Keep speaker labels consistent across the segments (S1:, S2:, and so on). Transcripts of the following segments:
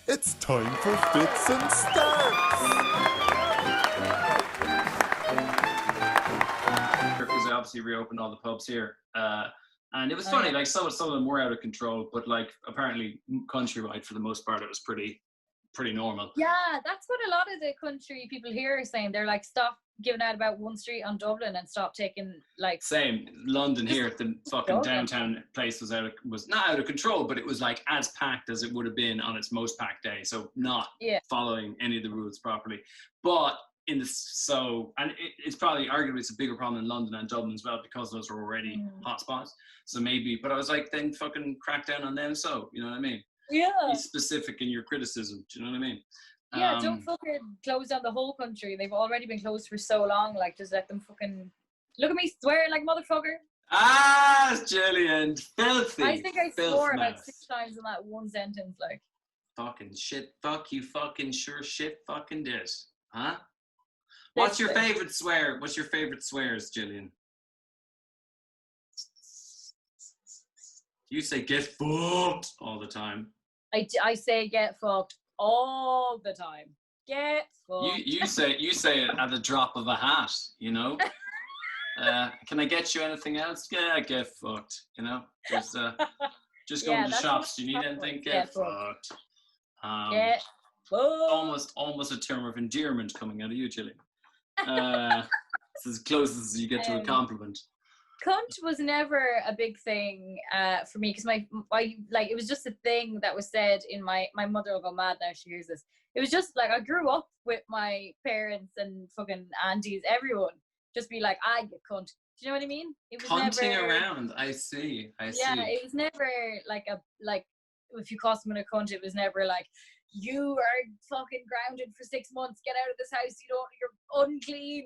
S1: It's time for Fits and Starts.
S2: Because they obviously reopened all the pubs here. And it was funny, like some of them were out of control, but like apparently countrywide for the most part it was pretty normal.
S3: Yeah, that's what a lot of the country people here are saying. They're like, stop giving out about one street on Dublin and stop taking like.
S2: Same London here, the fucking downtown place was not out of control, but it was like as packed as it would have been on its most packed day. So not following any of the rules properly. But it's probably arguably it's a bigger problem in London and Dublin as well because those are already hotspots. So maybe, but I was like, then fucking crack down on them. So you know what I mean?
S3: Yeah.
S2: Be specific in your criticism. Do you know what I mean?
S3: Yeah, don't fucking close down the whole country. They've already been closed for so long. Like, just let them fucking look at me swearing like motherfucker.
S2: Ah, Gillian, filthy.
S3: I think I swore
S2: mouth.
S3: about 6 times in that one sentence. Like,
S2: fucking shit, fuck you, fucking sure shit, fucking did, huh? What's your favorite swear? What's your favorite swears, Gillian? You say get fucked all the time.
S3: I say get fucked all the time. Get fucked.
S2: You say it at the drop of a hat, you know. Can I get you anything else? Yeah, get fucked. You know, just going to the shops. Do you need anything? Get fucked.
S3: Get fucked.
S2: Almost a term of endearment coming out of you, Gillian. It's as close as you get to a compliment.
S3: Cunt was never a big thing for me because it was just a thing that was said in my mother will go mad now she hears this. It was just like I grew up with my parents and fucking aunties, everyone just be like, I get cunt. Do you know what I mean? It was
S2: cunting
S3: never
S2: around. I see.
S3: Yeah, it was never like if you call someone a cunt, it was never like you are fucking grounded for 6 months. Get out of this house. You're unclean.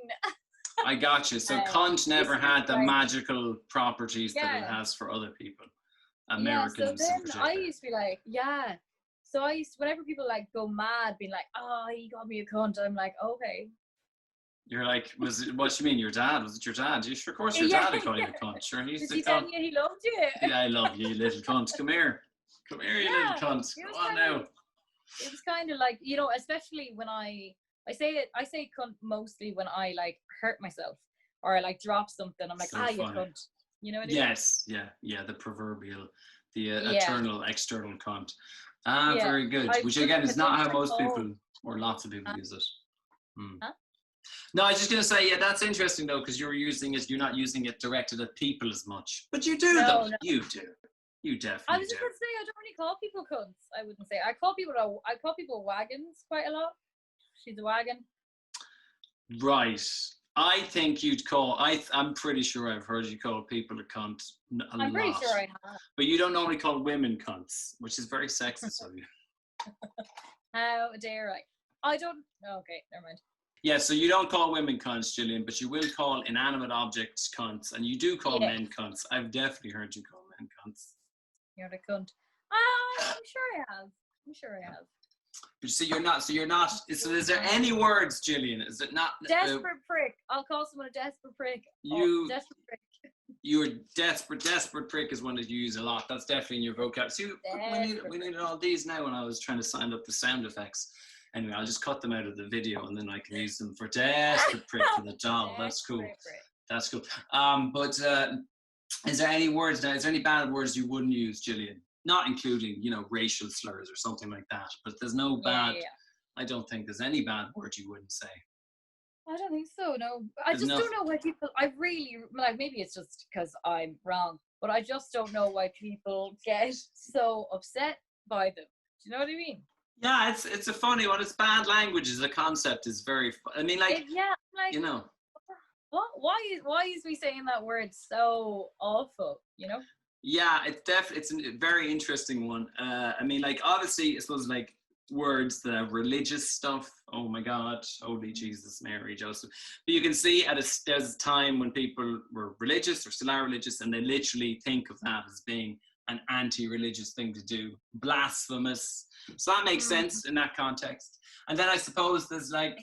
S2: I got you. So cunt never had the magical properties that it has for other people. Americans.
S3: So then I used to be like, So whenever people like go mad, being like, oh, he got me a cunt, I'm like, okay.
S2: You're like, what you mean, your dad? Was it your dad? Of course your dad would call you a cunt. Sure,
S3: Did he tell you he loved you?
S2: Yeah, I love you, you little cunt. Come here, you little cunt. Come on now.
S3: It was kind of like, you know, especially when I say cunt mostly when I like hurt myself or I like drop something. I'm like, so you cunt. You know what I mean?
S2: Yes, yeah, the proverbial, the eternal external cunt. Very good. Which again is not how most people or lots of people use it.
S3: Huh?
S2: No, I was just going to say, that's interesting though, because you're not using it directed at people as much. But you do though. No. You do. You definitely
S3: I was just going to say, I don't really call people cunts. I wouldn't say. I call people wagons quite a lot. She's a wagon. Right.
S2: I think you'd call, I'm pretty sure I've heard you call people a cunt a lot.
S3: I'm pretty sure I have.
S2: But you don't normally call women cunts, which is very sexist of you.
S3: How dare I? I don't, okay, never mind.
S2: Yeah, so you don't call women cunts, Gillian, but you will call inanimate objects cunts, and you do call men cunts. I've definitely heard you call men cunts.
S3: You're the cunt. I'm sure I have.
S2: But so you're not, so is there any words, Gillian? Is it not?
S3: Desperate prick. I'll call someone a desperate prick. Desperate prick.
S2: You're desperate prick is one that you use a lot. That's definitely in your vocab. See, we needed all these now when I was trying to sign up the sound effects. Anyway, I'll just cut them out of the video and then I can use them for desperate prick for the doll. That's cool. That's cool. But is there any words now? Is there any bad words you wouldn't use, Gillian? Not including, you know, racial slurs or something like that. But there's no bad. Yeah. I don't think there's any bad word you wouldn't say.
S3: I don't think so. No, I just don't know why people. I really like. Maybe it's just because I'm wrong, but I just don't know why people get so upset by them. Do you know what I mean?
S2: Yeah, it's a funny one. It's bad language as a concept is very. I mean, like you know.
S3: What? Why is we saying that word so awful? You know.
S2: Yeah, it's a very interesting one. I mean, like obviously, I suppose like words that have religious stuff. Oh my God, holy Jesus, Mary, Joseph. But you can see there's a time when people were religious or still are religious, and they literally think of that as being an anti-religious thing to do, blasphemous. So that makes sense in that context. And then I suppose there's like.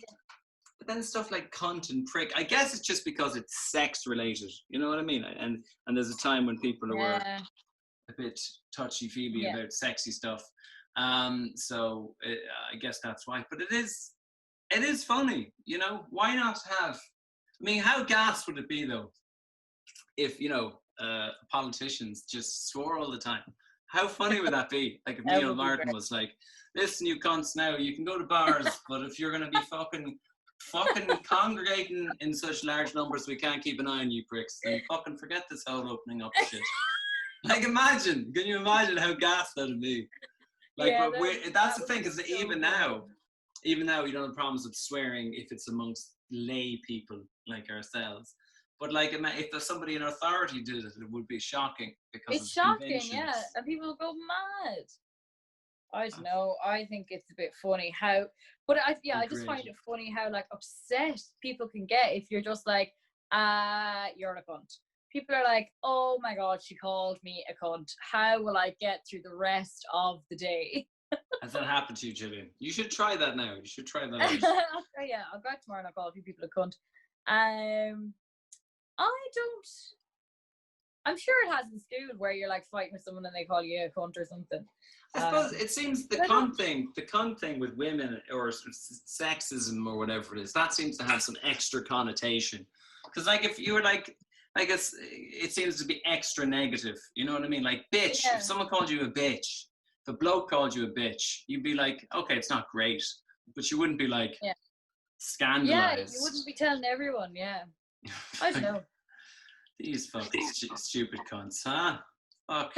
S2: But then stuff like cunt and prick, I guess it's just because it's sex related. You know what I mean? And there's a time when people were a bit touchy-feely about sexy stuff. So I guess that's why. But it is funny, you know. Why not have? I mean, how gas would it be though if politicians just swore all the time? How funny would that be? Like if
S3: That
S2: Neil
S3: would be
S2: Martin
S3: great.
S2: was like, "Listen, you cunts, now you can go to bars, but if you're gonna be fucking congregating in such large numbers, we can't keep an eye on you pricks. Then fucking forget this whole opening up shit." Like, imagine. Can you imagine how gas that'd be? Like,
S3: Yeah,
S2: but that's the
S3: would
S2: thing,
S3: be
S2: because
S3: so
S2: even
S3: funny.
S2: now, you don't have problems with swearing if it's amongst lay people like ourselves. But like, if somebody in authority did it, it would be shocking because
S3: It's
S2: of
S3: shocking,
S2: conventions.
S3: yeah, and people go mad. I don't know. I think it's a bit funny how, but I just find
S2: Agreed.
S3: it funny how like upset people can get if you're just like, you're a cunt. People are like, oh my god, she called me a cunt. How will I get through the rest of the day?
S2: Has that happened to you, Gillian? You should try that now. You should try that out.
S3: Yeah, I'll go out tomorrow and I'll call a few people a cunt. I don't. I'm sure it has in school where you're like fighting with someone and they call you a cunt or something.
S2: I suppose it seems the cunt thing with women or sexism or whatever it is, that seems to have some extra connotation. Because like if you were like, I guess it seems to be extra negative. You know what I mean? Like bitch.
S3: Yeah.
S2: If someone called you a bitch, if a bloke called you a bitch, you'd be like, okay, it's not great, but you wouldn't be like scandalized.
S3: Yeah, you wouldn't be telling everyone. Yeah, I don't know.
S2: These fucking stupid cunts, huh? Fuck.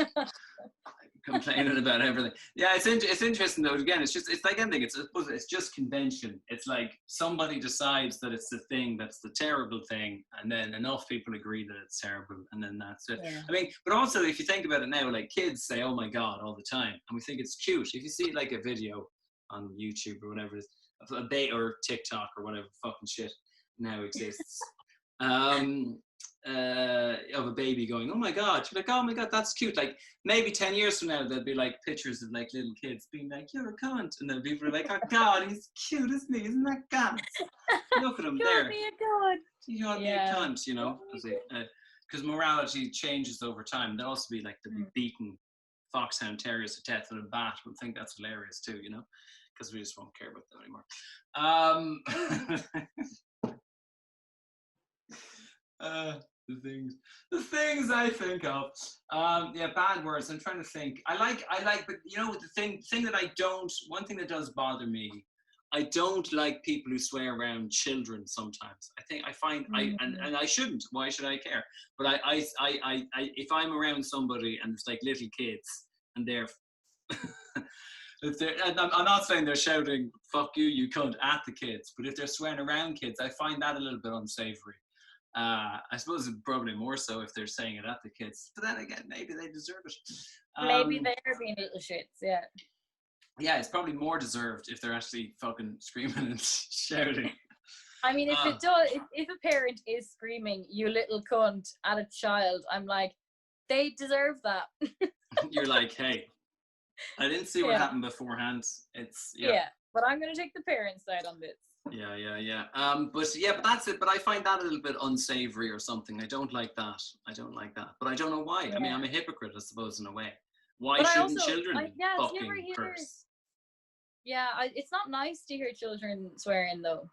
S2: Complaining about everything. Yeah, it's interesting though. Again, it's like anything. It's just convention. It's like somebody decides that it's the thing that's the terrible thing, and then enough people agree that it's terrible, and then that's it.
S3: Yeah.
S2: I mean, but also if you think about it now, like kids say, "Oh my god," all the time, and we think it's cute. If you see like a video on YouTube or whatever it is, of a bait or TikTok or whatever fucking shit now exists. Of a baby going, "Oh my god," you're like, "Oh my god, that's cute." Like maybe 10 years from now there'll be like pictures of like little kids being like, "You're a cunt," and then people are like, "Oh god, he's cute, isn't he? Isn't that cunt? Look at him there.
S3: Me a god.
S2: You called me a cunt," you know, because morality changes over time. There'll also be like the beaten foxhound terriers to death with a bat. We'll think that's hilarious too, you know, because we just won't care about that anymore. The things I think of. Bad words. I'm trying to think. I like, but you know, the thing that I don't. One thing that does bother me. I don't like people who swear around children. Sometimes I find and I shouldn't. Why should I care? But I if I'm around somebody and it's like little kids and they're. I'm not saying they're shouting "fuck you, you cunt" at the kids, but if they're swearing around kids, I find that a little bit unsavory. I suppose probably more so if they're saying it at the kids. But then again, maybe they deserve it.
S3: Maybe they're being little shits, yeah.
S2: Yeah, it's probably more deserved if they're actually fucking screaming and shouting.
S3: I mean, if a parent is screaming "you little cunt" at a child, I'm like, they deserve that.
S2: You're like, hey, I didn't see what happened beforehand.
S3: But I'm gonna take the parent side on this.
S2: Yeah. But that's it. But I find that a little bit unsavory or something. I don't like that. But I don't know why.
S3: Yeah.
S2: I mean, I'm a hypocrite, I suppose, in a way. Why shouldn't children fucking curse?
S3: Yeah, it's not nice to hear children swearing though.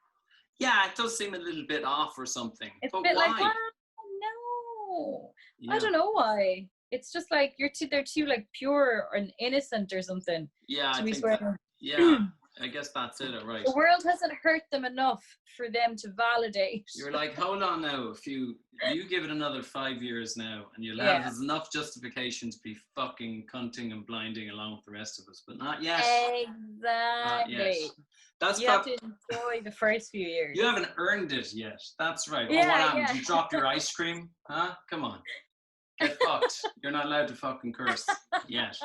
S2: Yeah, it does seem a little bit off or something.
S3: It's
S2: but
S3: a bit
S2: why?
S3: like, no.
S2: Yeah.
S3: I don't know why. It's just like they're too like pure and innocent or something.
S2: Yeah,
S3: to
S2: I
S3: be
S2: think
S3: swearing.
S2: I guess that's it, right?
S3: The world hasn't hurt them enough for them to validate.
S2: You're like, hold on now, you give it another 5 years now, and you'll have enough justification to be fucking cunting and blinding along with the rest of us, but not yet.
S3: Exactly.
S2: Not yet.
S3: You have to enjoy the first few years.
S2: You haven't earned it yet. That's right.
S3: Yeah,
S2: what happened? You dropped your ice cream? Huh? Come on. Get fucked. You're not allowed to fucking curse yet.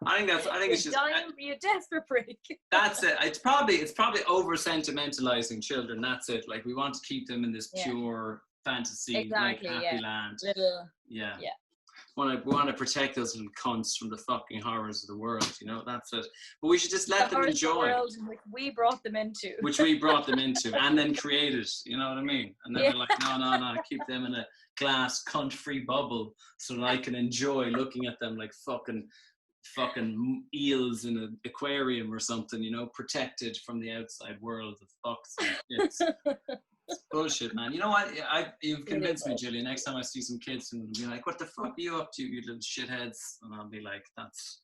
S2: I think it's just
S3: you desperate prick.
S2: That's it. It's probably over sentimentalizing children. That's it. Like we want to keep them in this pure fantasy, like happy land. Yeah. We want to protect those little cunts from the fucking horrors of the world. You know, that's it. But we should just let them enjoy. The
S3: world in which we brought them into.
S2: And then created. You know what I mean? And then we're like, no, keep them in a glass cunt-free bubble so that I can enjoy looking at them like fucking fucking eels in an aquarium or something, you know, protected from the outside world of fox and shit. It's bullshit, man. You know what? You've convinced me, Julia. Next time I see some kids and they'll be like, "What the fuck are you up to, you little shitheads?" And I'll be like, "That's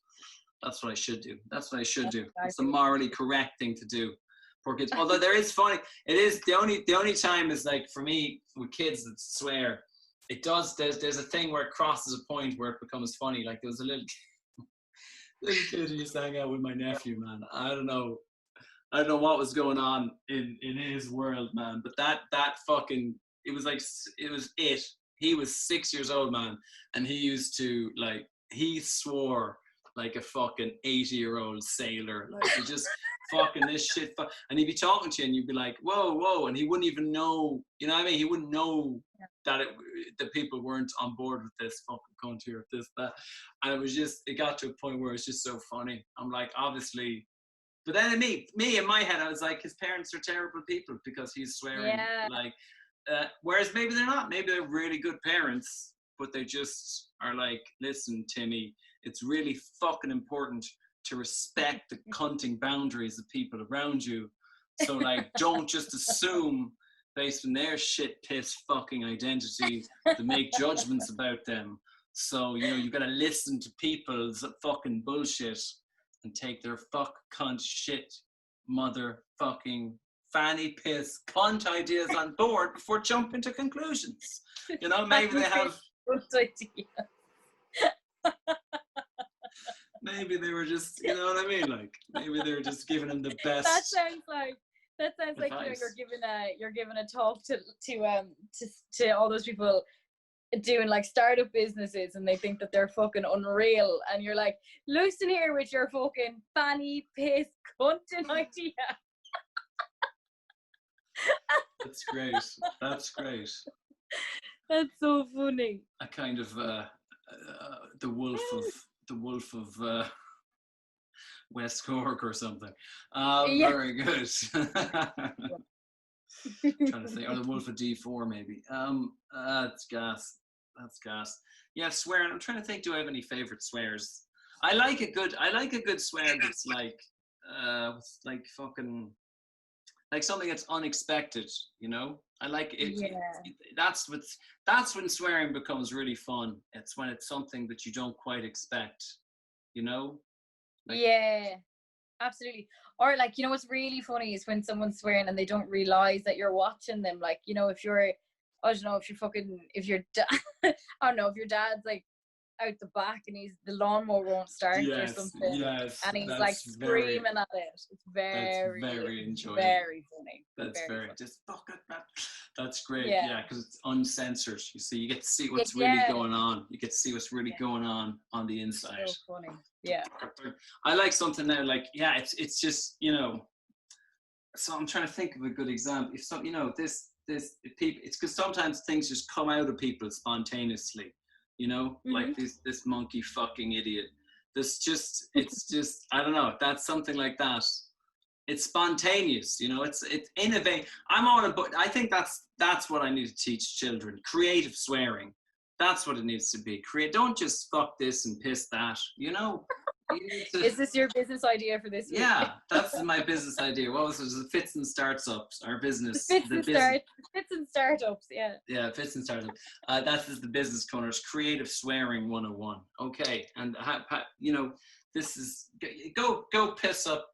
S2: what I should do. That's what I should do. It's the morally correct thing to do." Poor kids. Although there is funny, it is the only time is like for me with kids that swear. It does. There's a thing where it crosses a point where it becomes funny. Like there was a little kid who used to hang out with my nephew, man. I don't know what was going on in his world, man. But that fucking, it was it. He was 6 years old, man, and he used to he swore like a fucking 80-year-old sailor. Like he just fucking this shit. And he'd be talking to you, and you'd be like, whoa, whoa, and he wouldn't even know. You know what I mean? He wouldn't know that people weren't on board with this fucking country or this that. And it got to a point where it's just so funny. I'm like, obviously. But then me in my head, I was like, his parents are terrible people because he's swearing. Yeah. Whereas maybe they're not. Maybe they're really good parents, but they just are like, listen, Timmy, it's really fucking important to respect the cunting boundaries of people around you. So like, don't just assume based on their shit piss fucking identity to make judgments about them. So, you know, you gotta listen to people's fucking bullshit and take their fuck cunt shit motherfucking fanny piss cunt ideas on board before jumping to conclusions. You know, maybe they have
S3: good idea.
S2: Maybe they were just, you know what I mean? Like maybe they were just giving him the best.
S3: That sounds like you know, you're giving a talk to all those people doing like startup businesses, and they think that they're fucking unreal, and you're like, listen here with your fucking fanny piss cunting idea.
S2: That's great. That's great.
S3: That's so funny.
S2: A kind of the wolf of West Cork or something.
S3: Yeah.
S2: Very good. Trying to think, or the wolf of D4 maybe. That's gas. That's gas. Yeah, swearing. I'm trying to think. Do I have any favorite swears? I like a good swear that's like fucking. Like something that's unexpected, you know. I like it.
S3: Yeah.
S2: That's when swearing becomes really fun. It's when it's something that you don't quite expect, you know. Like,
S3: yeah, absolutely. Or like, you know, what's really funny is when someone's swearing and they don't realize that you're watching them. Like, you know, if your dad, I don't know, if your dad's like out the back and the lawnmower won't start or something, and he's like screaming at it. It's very enjoyable, very funny.
S2: That's very
S3: funny.
S2: Just fuck it, man. That's great.
S3: Yeah,
S2: because it's uncensored. You see, you get to see what's really going on. You get to see what's really going on the inside.
S3: So funny. Yeah.
S2: I like something now. Like, yeah, it's just, you know. So I'm trying to think of a good example. If some, you know, this people, it's because sometimes things just come out of people spontaneously. You know, like this monkey fucking idiot. It's just, I don't know. That's something like that. It's spontaneous, you know. It's innovate. I'm all about. I think that's what I need to teach children. Creative swearing. That's what it needs to be. Don't just fuck this and piss that. You know.
S3: Is this your business idea for this week?
S2: Yeah, that's my business idea. What was it? The Fits and Startups, our business.
S3: Fits and Startups, yeah. Yeah,
S2: Fits and Startups. That is the business corners. Creative swearing 101. Okay, and you know, this is go piss up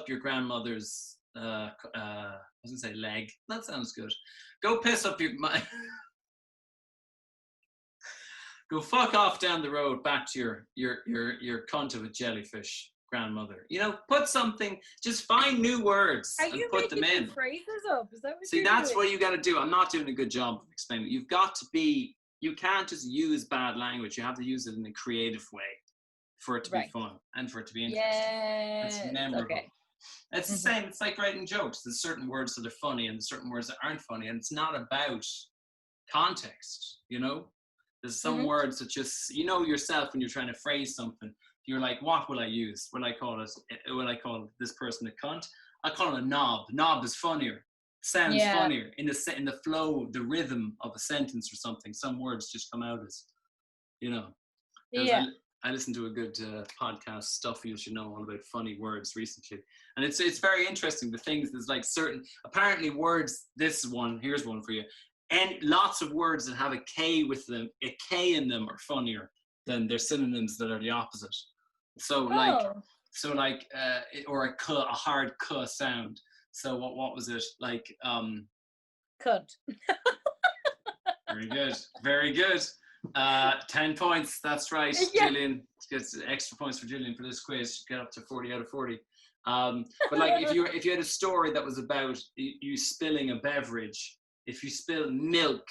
S2: your grandmother's. I was gonna say leg. That sounds good. Go piss up Go fuck off down the road back to your cunt of a jellyfish grandmother. You know, put something. Just find new words and put them in.
S3: Phrases up? Is that what
S2: See, that's what you got to do. I'm not doing a good job of explaining it. You've got to be. You can't just use bad language. You have to use it in a creative way for it to be fun and for it to be interesting.
S3: Yeah,
S2: it's memorable.
S3: Okay.
S2: It's the same. It's like writing jokes. There's certain words that are funny and certain words that aren't funny, and it's not about context. You know. There's some words that just, you know yourself when you're trying to phrase something, you're like, what will I use? Will I call this person a cunt? I call it a knob. Knob is funnier. Sounds funnier in the flow, the rhythm of a sentence or something. Some words just come out as, you know. I listened to a good podcast, Stuff You Should Know, all about funny words recently. And it's very interesting. The things, there's like certain, apparently words, here's one for you. And lots of words that have a K with them, a K in them are funnier than their synonyms that are the opposite. So or a hard K sound. So what was it? Like,
S3: Cunt.
S2: very good. Very good. 10 points. That's right.
S3: Yeah.
S2: Gillian gets extra points for Gillian for this quiz. Get up to 40 out of 40. But like if you had a story that was about you spilling a beverage, if you spill milk,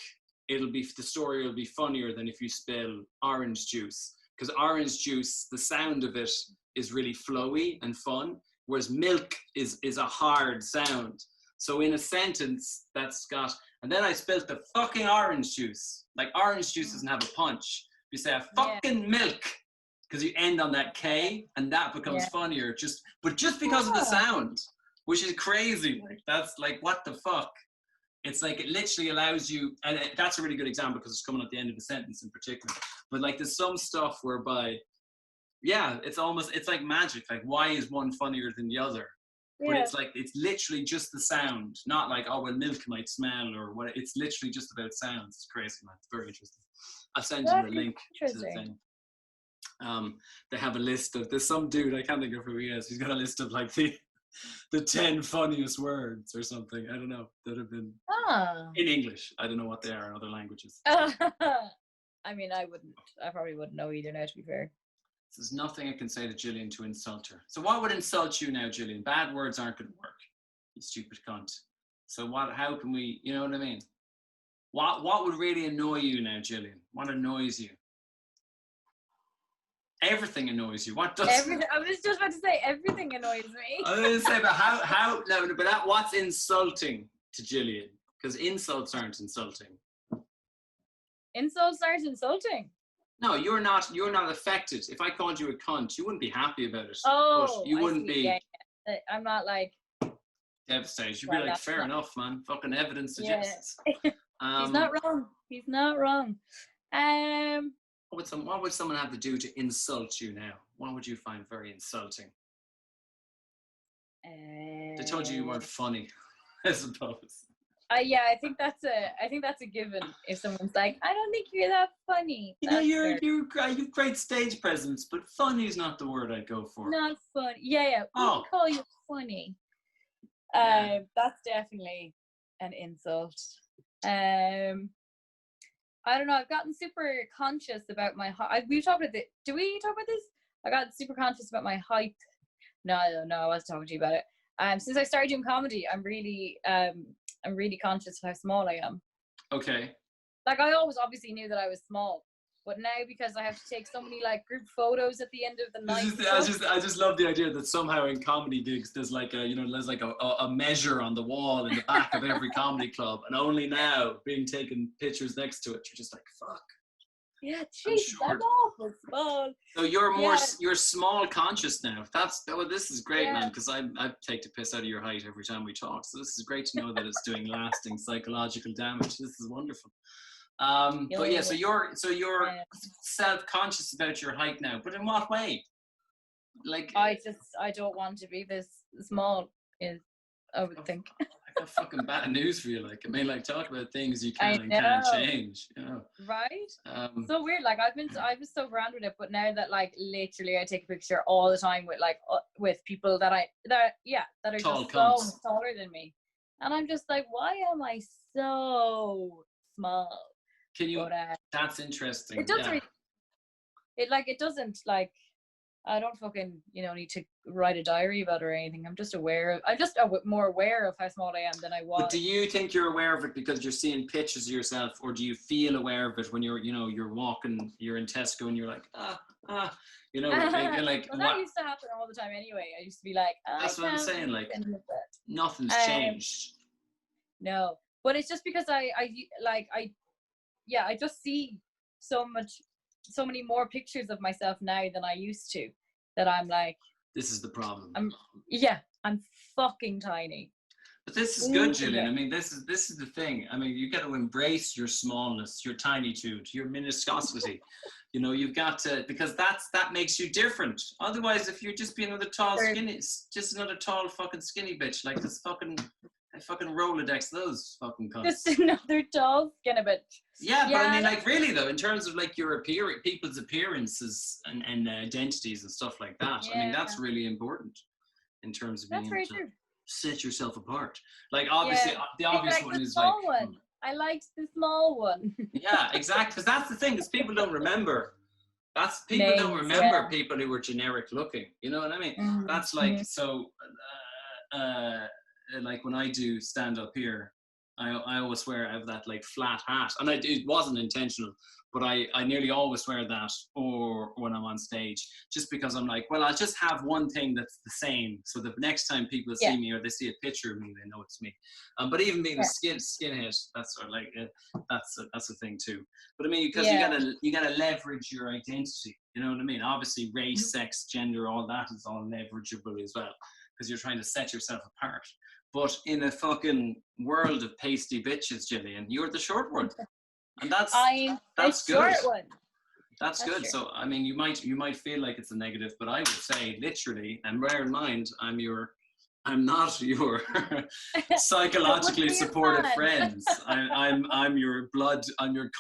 S2: the story will be funnier than if you spill orange juice. Because orange juice, the sound of it is really flowy and fun, whereas milk is a hard sound. So in a sentence that's got, and then I spilled the fucking orange juice. Like orange juice doesn't have a punch. You say a fucking milk, because you end on that K, and that becomes funnier. Just because of the sound, which is crazy. Like that's like, what the fuck? It's like it literally allows you, and that's a really good example because it's coming at the end of the sentence in particular. But like there's some stuff whereby, it's like magic. Like why is one funnier than the other? But it's literally just the sound, not like, oh, well, milk might smell or what. It's literally just about sounds. It's crazy, man. It's very interesting. I'll send you the link to the thing. They have a list of, there's some dude, I can't think of who he is. He's got a list of like the 10 funniest words or something. I don't know, that have been in English. I don't know what they are in other languages.
S3: I mean, I probably wouldn't know either now, to be fair.
S2: There's nothing I can say to Gillian to insult her. So what would insult you now, Gillian? Bad words aren't going to work, you stupid cunt. So how can we, you know what I mean? What would really annoy you now, Gillian? What annoys you? Everything annoys you. What does?
S3: Everything. I was just about to say everything annoys me.
S2: I was going to say, but what's insulting to Gillian? Because insults aren't insulting.
S3: Insults aren't insulting.
S2: No, you're not affected. If I called you a cunt, you wouldn't be happy about it.
S3: Oh,
S2: but you wouldn't be.
S3: Yeah. I'm not like
S2: devastated. You'd be like, fair enough, man. Fucking evidence suggests.
S3: He's not wrong. He's not wrong.
S2: What would someone have to do to insult you now? What would you find very insulting? They told you weren't funny, I suppose.
S3: I think that's a given. If someone's like, I don't think you're that funny.
S2: You've great stage presence, but funny is not the word I'd go for.
S3: Not funny. Yeah. We call you funny. That's definitely an insult. I don't know. I've gotten super conscious about my height. We talked about this. Do we talk about this? I got super conscious about my height. No, I wasn't talking to you about it. Since I started doing comedy, I'm really conscious of how small I am.
S2: Okay.
S3: Like I always obviously knew that I was small, but now because I have to take so many like group photos at the end of the night.
S2: I just love the idea that somehow in comedy gigs there's like a measure on the wall in the back of every comedy club, and only now being taken pictures next to it, you're just like, fuck.
S3: Yeah, jeez, I'm awful small.
S2: So you're small conscious now. This is great, man, because I take the piss out of your height every time we talk. So this is great to know that it's doing lasting psychological damage. This is wonderful. But yeah, so you're self-conscious about your height now, but in what way? Like
S3: I don't want to be this small, I would think.
S2: I got fucking bad news for you. Like, I mean, like, talk about things you can and can't change. You know,
S3: right? So weird. Like, I was so grand with it, but now that like literally I take a picture all the time with like with people that are just so much taller than me, and I'm just like, why am I so small?
S2: Can you? That's interesting.
S3: It doesn't. It doesn't like. I don't fucking need to write a diary about it or anything. I'm just more aware of how small I am than I was.
S2: But do you think you're aware of it because you're seeing pictures of yourself, or do you feel aware of it when you're walking, you're in Tesco and you're like like
S3: well, that used to happen all the time anyway. I used to be like,
S2: that's what I'm saying. Like nothing's changed.
S3: No, but it's just because I just see so many more pictures of myself now than I used to, that I'm like,
S2: this is the problem.
S3: I'm fucking tiny.
S2: But this is good, Gillian. I mean, this is the thing. I mean, you got to embrace your smallness, your tinitude, your minuscosity. You know, you've got to, because that makes you different. Otherwise, if you're just being another tall, skinny, just another tall fucking skinny bitch, like this fucking Rolodex, those fucking cunts.
S3: Just another tall skinny bitch.
S2: Yeah, but I mean, like, really though, in terms of like your people's appearances and identities and stuff like that. I mean, that's really important in terms of being able to set yourself apart. Like, obviously, the obvious one is like,
S3: one. I liked the small one.
S2: yeah, exactly. Because that's the thing, is people don't remember. People don't remember people who were generic looking. You know what I mean? That's like, so, like when I do stand up here, I always wear, I have that like flat hat, and it wasn't intentional, but I nearly always wear that or when I'm on stage, just because I'm like, well, I'll just have one thing that's the same, so the next time people see me or they see a picture of me, they know it's me. But even being a skinhead, that's sort of like that's a thing too. But I mean, because you gotta leverage your identity. You know what I mean? Obviously, race, sex, gender, all that is all leverageable as well, because you're trying to set yourself apart. But in a fucking world of pasty bitches, Gillian, you're the short one, and that's good.
S3: Short one.
S2: That's good. True. So I mean, you might feel like it's a negative, but I would say literally, and bear in mind, I'm not your psychologically supportive friends. I'm your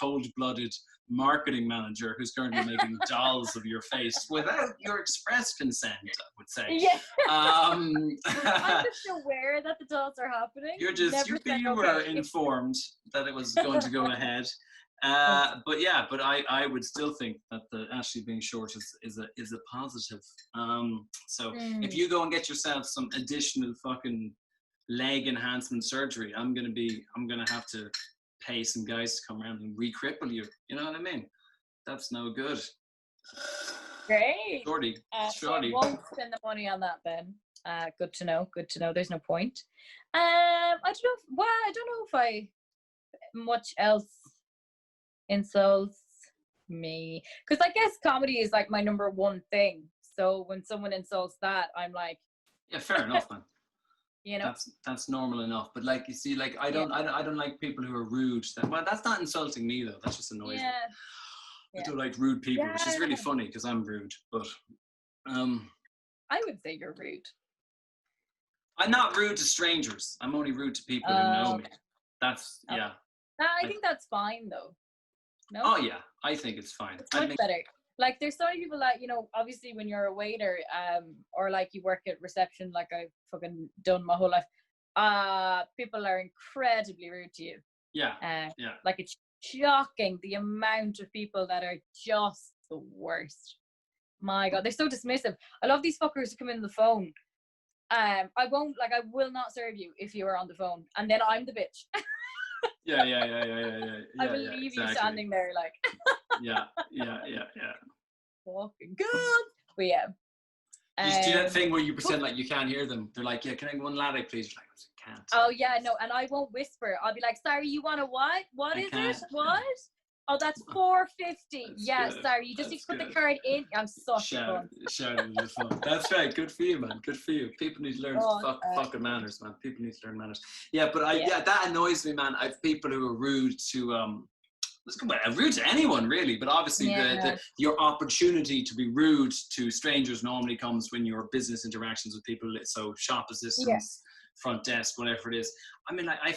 S2: cold-blooded marketing manager who's currently making dolls of your face without your express consent, I would say.
S3: Yeah.
S2: I'm
S3: just aware that the dolls are happening.
S2: You were informed that it was going to go ahead. But I would still think that the Ashley being short is a positive. So if you go and get yourself some additional fucking leg enhancement surgery, I'm gonna have to pay some guys to come around and re-cripple you. You know what I mean? That's no good.
S3: Great.
S2: Shorty.
S3: So I won't spend the money on that then. Good to know. There's no point. I don't know if I much else insults me, because I guess comedy is like my number one thing. So when someone insults that, I'm like,
S2: yeah, fair enough, man.
S3: You know,
S2: that's normal enough. But like, you see, like I don't like people who are rude. Well, that's not insulting me though. That's just annoys me. I don't like rude people, which is really funny because I'm rude. But
S3: I would say you're rude.
S2: I'm not rude to strangers. I'm only rude to people who know me. That's
S3: I think that's fine though. No?
S2: Oh yeah, I think it's fine.
S3: It's much better. Like there's so many people that, you know, obviously when you're a waiter, or like you work at reception, like I've fucking done my whole life, people are incredibly rude to you.
S2: Yeah.
S3: Like it's shocking the amount of people that are just the worst. My God, they're so dismissive. I love these fuckers who come in the phone. I will not serve you if you are on the phone, and then I'm the bitch.
S2: Yeah.
S3: I will leave you standing there like.
S2: Yeah.
S3: Fucking good. But yeah.
S2: You do that thing where you pretend like you can't hear them. They're like, yeah, can I go one latte, please? You're like, I can't.
S3: Oh yeah, no, and I won't whisper. I'll be like, sorry, you want a what? What is it? What? Oh, that's $4.50. Yeah, good. Sorry, you just need to put the card in. I'm such a fun.
S2: Shouting is fun. That's right. Good for you, man. Good for you. People need to learn fucking manners, man. People need to learn manners. Yeah, but that annoys me, man. I have people who are rude to rude to anyone really, but obviously your opportunity to be rude to strangers normally comes when your business interactions with people. So shop assistants, front desk, whatever it is. I mean, I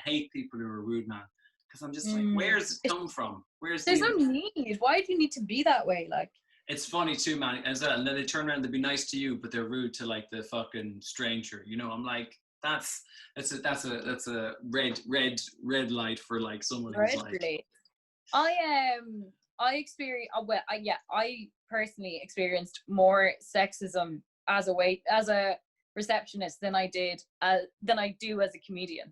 S2: hate people who are rude, man. Because I'm just like, where's it come from?
S3: There's no need. Why do you need to be that way? Like,
S2: it's funny too, man. And then they turn around, they'll be nice to you, but they're rude to like the fucking stranger. You know, I'm like, that's a red light for like someone who's like. I personally experienced more sexism as a receptionist than I do as a comedian.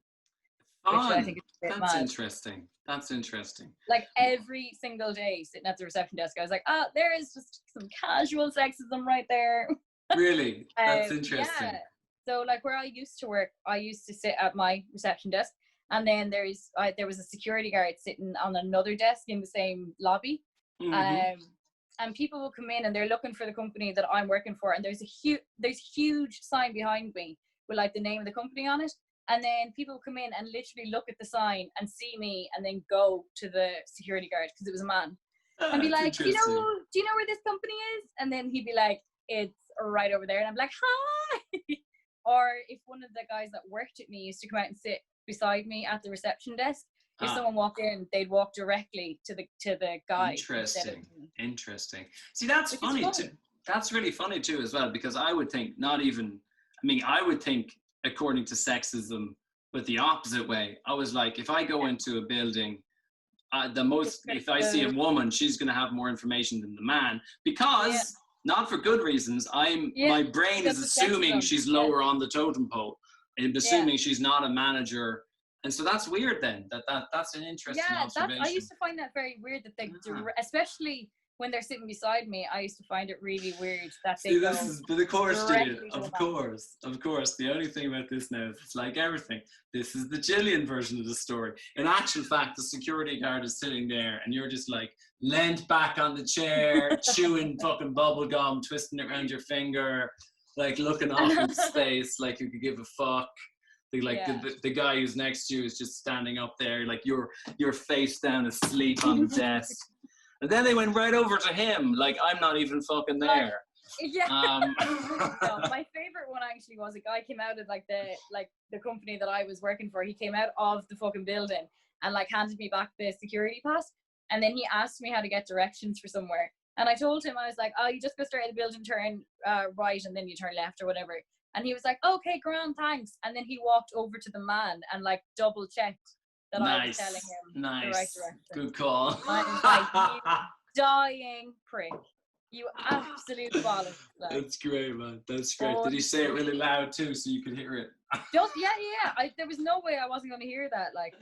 S2: I think that's interesting. That's interesting.
S3: Like every single day sitting at the reception desk, I was like, there is just some casual sexism right there.
S2: Really? That's interesting. Yeah.
S3: So like where I used to work, I used to sit at my reception desk, and then there was a security guard sitting on another desk in the same lobby. Mm-hmm. And people will come in and they're looking for the company that I'm working for, and there's a huge sign behind me with like the name of the company on it. And then people come in and literally look at the sign and see me and then go to the security guard, because it was a man, and be like, do you know where this company is? And then he'd be like, it's right over there. And I'm like, hi. Or if one of the guys that worked at me used to come out and sit beside me at the reception desk, if someone walked in, they'd walk directly to the guy.
S2: Interesting. See, that's funny too. That's really funny too as well, because I would think I would think according to sexism, but the opposite way. I was like, if I go into a building, if I see a woman, she's going to have more information than the man, because not for good reasons. My brain is assuming she's lower on the totem pole, and assuming she's not a manager. And so that's weird then. That's an interesting observation.
S3: I used to find that very weird, that they, especially when they're sitting beside me, I used to find it really weird that they go.
S2: But of course, Gillian, of course. The only thing about this now is it's like everything. This is the Gillian version of the story. In actual fact, the security guard is sitting there, and you're just like leant back on the chair, chewing fucking bubble gum, twisting it around your finger, like looking off into space, like you could give a fuck. The guy who's next to you is just standing up there, like you're face down asleep on the desk. And then they went right over to him, like I'm not even fucking there.
S3: No, my favorite one actually was a guy came out of the company that I was working for. He came out of the fucking building and like handed me back the security pass, and then he asked me how to get directions for somewhere. And I told him, I was like, oh, you just go straight to the building, turn right, and then you turn left or whatever. And he was like, okay, grand, thanks. And then he walked over to the man and like double checked that I was telling him the right direction.
S2: Good call.
S3: I was like, you dying prick. You absolute bollocks. Like.
S2: That's great, man. That's great. Did he say it really loud too, so you could hear it? There was no way I wasn't going to hear that. Like,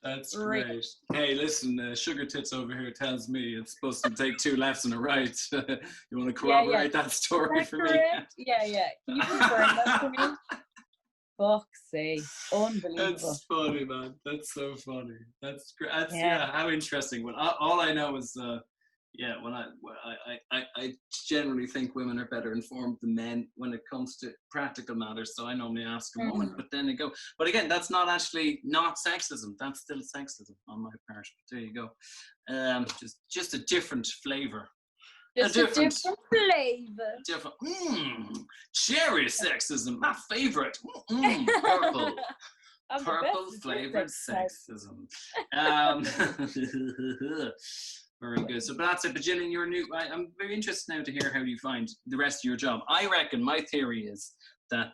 S2: that's great. Hey, listen, Sugar Tits over here tells me it's supposed to take 2 lefts and a right. You want to corroborate that story for me?
S3: Yeah. Can you confirm that for me? Fuck's sake. Unbelievable.
S2: That's funny, man. That's so funny. That's great. How interesting. Well, all I know is when I generally think women are better informed than men when it comes to practical matters. So I normally ask a woman, but then they go. But again, that's not sexism. That's still sexism on my part. But there you go. Just a different flavor.
S3: Just a different flavor.
S2: Cherry sexism, my favorite. Purple flavored sexism. Very good. So, but that's it. But Gillian, you're new. I'm very interested now to hear how you find the rest of your job. I reckon my theory is that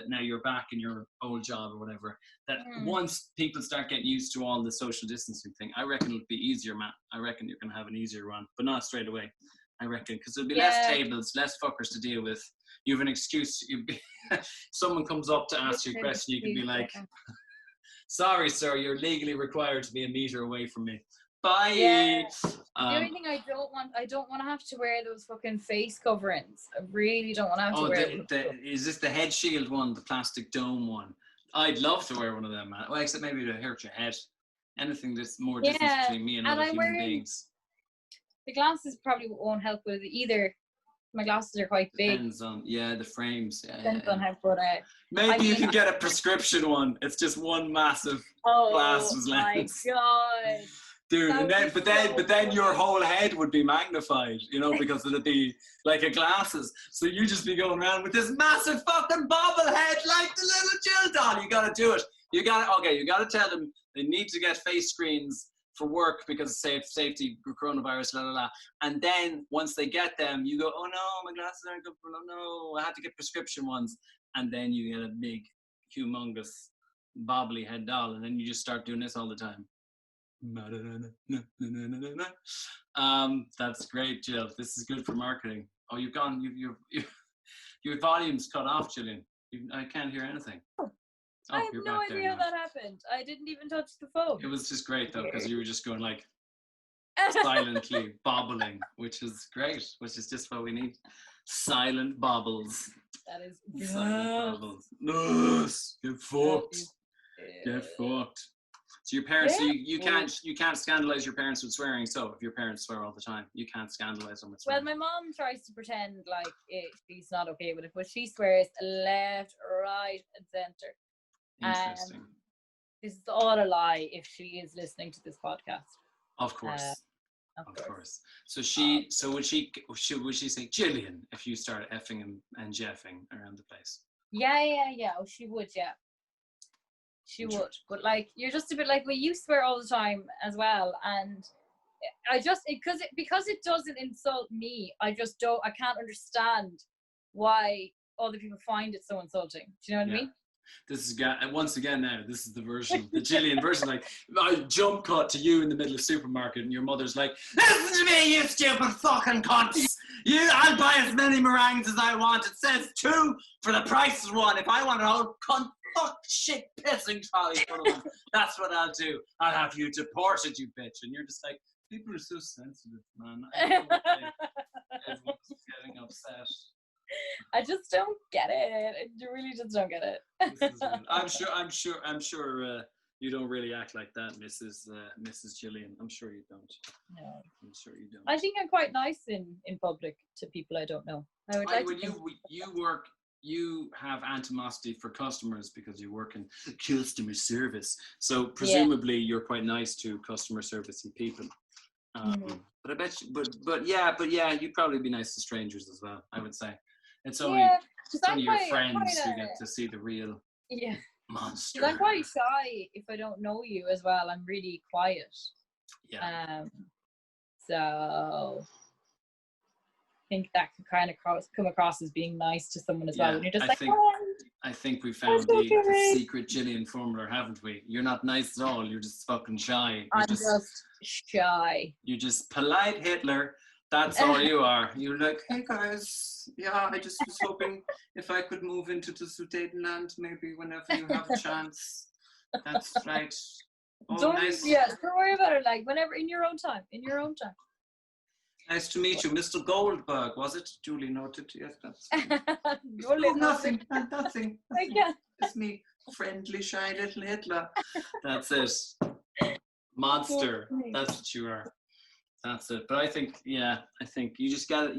S2: now you're back in your old job or whatever. That once people start getting used to all the social distancing thing, I reckon it'll be easier, Matt. I reckon you're gonna have an easier run, but not straight away. I reckon because there'll be less tables, less fuckers to deal with. You have an excuse. Someone comes up to ask you a question, you can be like, "Sorry, sir, you're legally required to be a meter away from me." Bye.
S3: Yeah. The only thing I don't want to have to wear those fucking face coverings. I really don't want to have to wear.
S2: Is this the head shield one, the plastic dome one? I'd love to wear one of them, man. Well, except maybe to hurt your head. Anything that's more distance between me and other human beings.
S3: The glasses probably won't help with it either. My glasses are quite big.
S2: Depends on the frames.
S3: Depends on how good
S2: maybe you can get a prescription one. It's just one massive glasses lens.
S3: Oh my god.
S2: Dude, and but then your whole head would be magnified, because it'd be like a glasses. So you just be going around with this massive fucking bobblehead like the little Jill doll. You gotta do it. You gotta tell them they need to get face screens for work because of safety, coronavirus, la la la. And then once they get them, you go, oh no, my glasses aren't good. Oh no, I had to get prescription ones. And then you get a big, humongous, bobbly head doll, and then you just start doing this all the time. That's great, Jill. This is good for marketing. Oh, your volume's cut off, Gillian. I can't hear anything.
S3: I have no idea how that happened. I didn't even touch the phone.
S2: It was just great though, because you were just going like silently bobbling, which is great, which is just what we need. Silent bobbles.
S3: That is
S2: silent bobbles. Get fucked. Get fucked. So your parents,
S3: Yeah.
S2: you can't scandalize your parents with swearing. So if your parents swear all the time, you can't scandalize them with
S3: Well,
S2: swearing.
S3: my mom tries to pretend like she's not okay with it, but she swears left, right, and center.
S2: Interesting.
S3: This is all a lie if she is listening to this podcast.
S2: Of course.
S3: Of
S2: course. So would she say Jillian if you start effing and jeffing around the place?
S3: Yeah. Oh, she would, yeah. She would. But like, you're just a bit like, well, you swear all the time as well. And I just, because it doesn't insult me, I can't understand why other people find it so insulting. Do you know what I mean?
S2: This is once again now. This is the Jillian version. Like I jump cut to you in the middle of supermarket, and your mother's like, "Listen to me, you stupid fucking cunts! I'll buy as many meringues as I want. It says 2 for the price of 1. If I want a whole cunt, fuck, shit, pissing trolley full of them, that's what I'll do. I'll have you deported, you bitch." And you're just like, people are so sensitive, man. I don't know why everyone's getting upset.
S3: I just don't get it. I really just don't get it.
S2: I'm sure you don't really act like that, Mrs. Jillian. I'm sure you don't.
S3: No.
S2: I'm sure you don't.
S3: I think I'm quite nice in public to people I don't know. I would like to think
S2: you have animosity for customers because you work in customer service. So presumably you're quite nice to customer service and people. But I bet you, but yeah, you'd probably be nice to strangers as well, I would say. It's only your friends who get to see the real monster.
S3: I'm quite shy if I don't know you as well. I'm really quiet.
S2: Yeah.
S3: So I think that can kind of come across as being nice to someone as well. When you're just
S2: I think we found the secret Jillian formula, haven't we? You're not nice at all. You're just fucking shy.
S3: I'm just shy.
S2: You're just polite Hitler. That's all you are. You're like, "Hey guys, I just was hoping if I could move into the Sudetenland maybe whenever you have a chance." That's right.
S3: Don't worry about it. Like whenever, in your own time.
S2: Nice to meet you, Mr. Goldberg. Was it? Julie noted. Yes, that's. Nothing. It's me, friendly, shy little Hitler. That's it. Monster. That's what you are. That's it. But I think you just gotta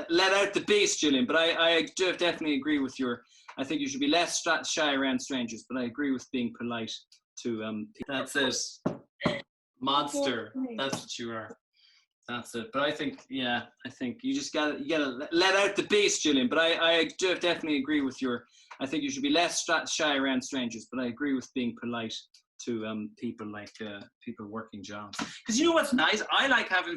S2: let out the beast, Julian. But I do definitely agree with I think you should be less shy around strangers. But I agree with being polite to That's it. Monster. That's what you are. That's it. But I think you just gotta let out the beast, Julian. But I do definitely agree with I think you should be less shy around strangers. But I agree with being polite to people like people working jobs, because you know what's nice, I like having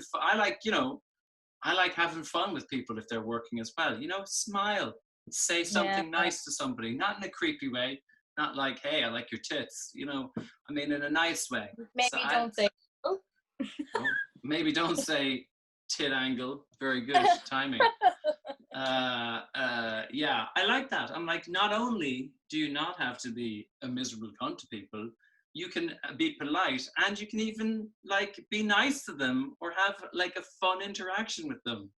S2: fun with people if they're working as well. Smile, say something nice to somebody, not in a creepy way, not like, "Hey, I like your tits," I mean in a nice way. Maybe don't say tit angle. Very good timing. I like that. I'm like, not only do you not have to be a miserable cunt to people, you can be polite, and you can even like be nice to them or have like a fun interaction with them.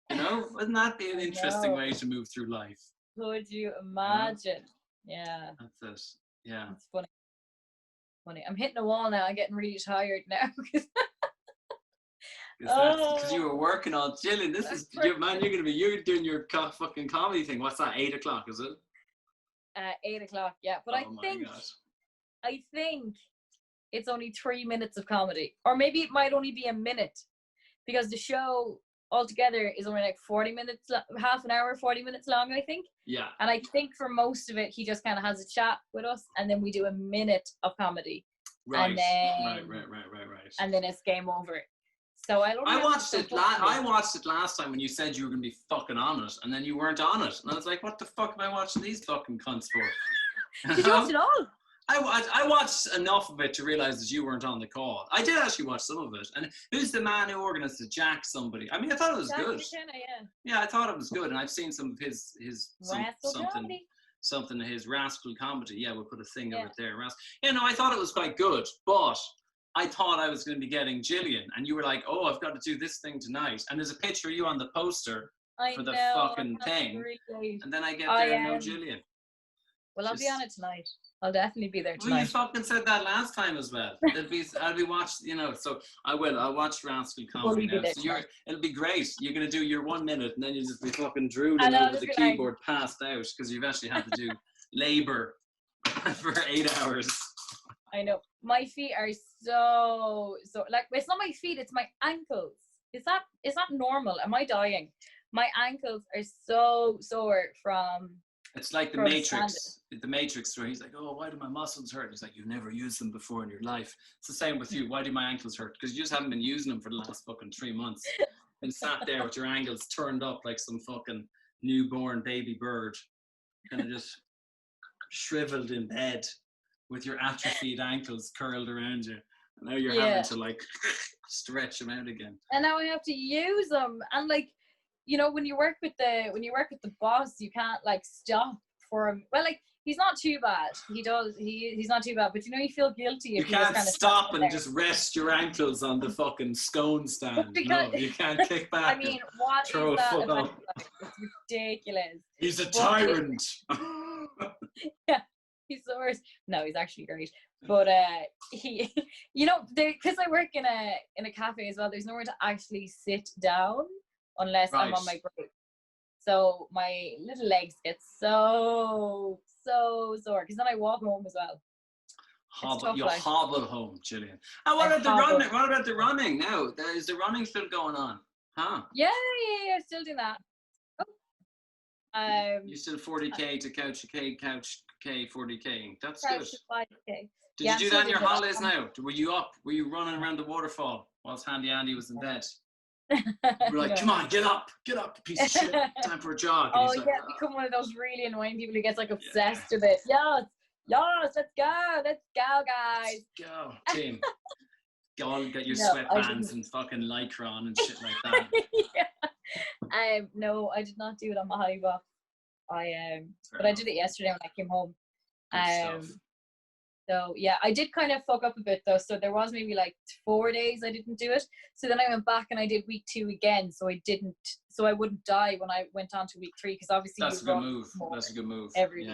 S2: Wouldn't that be an interesting way to move through life?
S3: Could you imagine? Yeah.
S2: That's it. Yeah.
S3: It's funny. I'm hitting a wall now. I'm getting really tired now.
S2: Because you were working on Jillian. This is man. You're doing your fucking comedy thing. What's that? 8 o'clock, is it?
S3: 8 o'clock. Yeah, but I think it's only 3 minutes of comedy, or maybe it might only be a minute, because the show altogether is only like 40 minutes, half an hour, 40 minutes long, I think.
S2: Yeah.
S3: And I think for most of it, he just kind of has a chat with us, and then we do a minute of comedy.
S2: Right.
S3: And then,
S2: right.
S3: And then it's game over. So I watched it
S2: last time when you said you were going to be fucking on it, and then you weren't on it. And I was like, what the fuck am I watching these fucking cunts for?
S3: Did you watch it all?
S2: I watched enough of it to realize that you weren't on the call. I did actually watch some of it. And who's the man who organized it? Jack somebody. I mean, I thought it was good. Yeah, I thought it was good. And I've seen some of his his rascal comedy. Yeah, we'll put a thing of it there. I thought it was quite good. But I thought I was going to be getting Jillian. And you were like, "Oh, I've got to do this thing tonight." And there's a picture of you on the poster for the fucking thing. And then I get there and no Jillian.
S3: Well, I'll be
S2: Just-
S3: on it tonight. I'll definitely be there
S2: Well, you
S3: tonight.
S2: fucking said that last time as well. I'll be watched, you know. So I'll watch Rascal
S3: Will
S2: Comedy
S3: you be
S2: now.
S3: there
S2: So
S3: tonight?
S2: it'll be great. You're gonna do your 1 minute, and then you'll just be fucking
S3: And
S2: drooling
S3: I'll
S2: over
S3: just
S2: the
S3: be like-
S2: keyboard, passed out, because you've actually had to do labor for 8 hours.
S3: I know. My feet are so like, it's not my feet, it's my ankles. Is that normal? Am I dying? My ankles are so sore from
S2: It's like the
S3: From
S2: Matrix. The Matrix, where he's like, "Oh, why do my muscles hurt?" He's like, "You've never used them before in your life." It's the same with you. Why do my ankles hurt? Because you just haven't been using them for the last fucking 3 months. And sat there with your ankles turned up like some fucking newborn baby bird, kind of just shriveled in bed with your atrophied ankles curled around you. And now you're having to like stretch them out again.
S3: And now I have to use them. And like, you know, when you work with the boss, you can't like stop for him. Well, like, he's not too bad. He's not too bad. But you know, you feel guilty
S2: You
S3: if you just
S2: can't
S3: kind of
S2: stop and just rest your ankles on the fucking scone stand. No, you can't kick back.
S3: I mean, what
S2: throw
S3: is
S2: a
S3: that
S2: fuck
S3: about?
S2: up.
S3: It's ridiculous.
S2: He's a
S3: But
S2: tyrant.
S3: He's the worst. No, he's actually great. But he, you know, because I work in a cafe as well, there's nowhere to actually sit down unless I'm on my break. So my little legs get so sore, because then I walk home as well.
S2: You hobble home, Gillian. And what about the running? What about the running now? Is the running still going on? Huh?
S3: Yeah, still doing that.
S2: You still 40k to couch K 40k. That's good.
S3: 5K.
S2: Did you do that in your holidays now? Were you up? Were you running around the waterfall whilst Handy Andy was in bed? We're like, come on, get up, you piece of shit. Time for a jog. And
S3: Oh,
S2: like,
S3: yeah, become one of those really annoying people who gets like obsessed with it. Yes, let's go, guys.
S2: Let's go, team. Go on, get your
S3: No,
S2: sweatbands and fucking lycra on and shit like that.
S3: No, I did not do it on my high box. But I did it yesterday when I came home.
S2: Good stuff.
S3: So yeah, I did kind of fuck up a bit though. So there was maybe like 4 days I didn't do it. So then I went back and I did week 2 again. So I wouldn't die when I went on to week 3, because obviously
S2: that's a good move. That's a good move.
S3: Every
S2: week.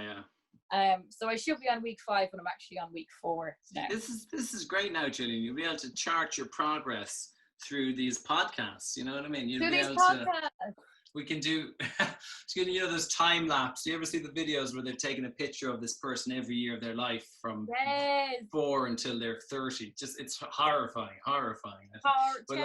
S3: So I should be on week 5 when I'm actually on week 4 now.
S2: This is great now, Gillian. You'll be able to chart your progress through these podcasts. You know what I mean? You'll be able to. We can do, you know, there's time lapse. Do you ever see the videos where they've taken a picture of this person every year of their life from 4 until they're 30? Just, it's horrifying.
S3: Absolutely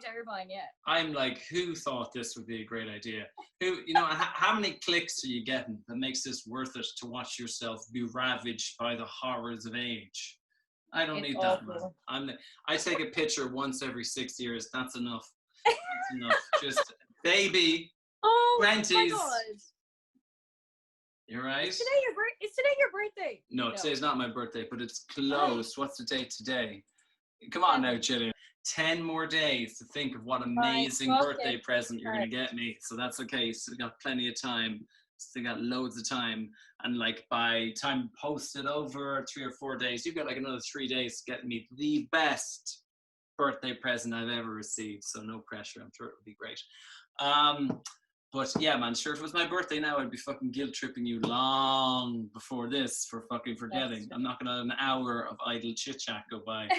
S3: terrifying, yeah.
S2: I'm like, who thought this would be a great idea? Who, you know, how many clicks are you getting that makes this worth it to watch yourself be ravaged by the horrors of age? I don't need that, man. I take a picture once every 6 years. That's enough. That's enough. Just... Baby, 20s.
S3: My God.
S2: You're right.
S3: Is today your birthday?
S2: No, today's not my birthday, but it's close. What's the date today? Come on now, Gillian. 10 more days to think of what amazing birthday present you're going to get me. So that's okay. Still got plenty of time. Still got loads of time. And like by time posted over 3 or 4 days, you've got like another 3 days to get me the best birthday present I've ever received. So no pressure. I'm sure it would be great. But yeah, man, sure, if it was my birthday now, I'd be fucking guilt tripping you long before this for fucking forgetting. I'm not gonna have an hour of idle chit chat go by.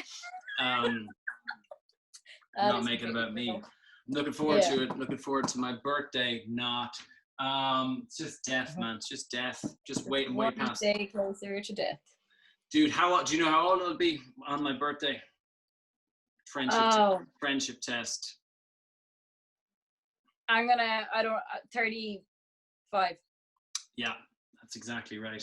S2: Not making it about me. I'm looking forward to it. Looking forward to my birthday. Not. It's just death, man. It's just death. Just waiting way past.
S3: 1 day closer to death.
S2: Dude, do you know how old I'll be on my birthday? Friendship test.
S3: I'm gonna, 35.
S2: Yeah, that's exactly right.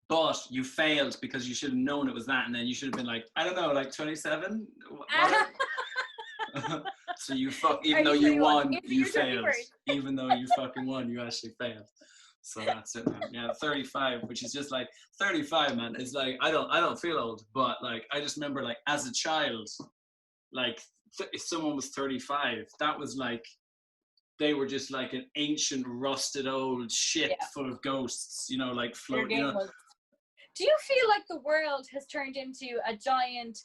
S2: But you failed because you should have known it was that, and then you should have been like, I don't know, like 27? So you even though you won, you failed. Even though you fucking won, you actually failed. So that's it, man. Yeah, 35, which is just like 35, man. It's like I don't feel old, but like I just remember like as a child, like if someone was 35, that was like they were just like an ancient, rusted old ship full of ghosts, you know, like floating. You know.
S3: Do you feel like the world has turned into a giant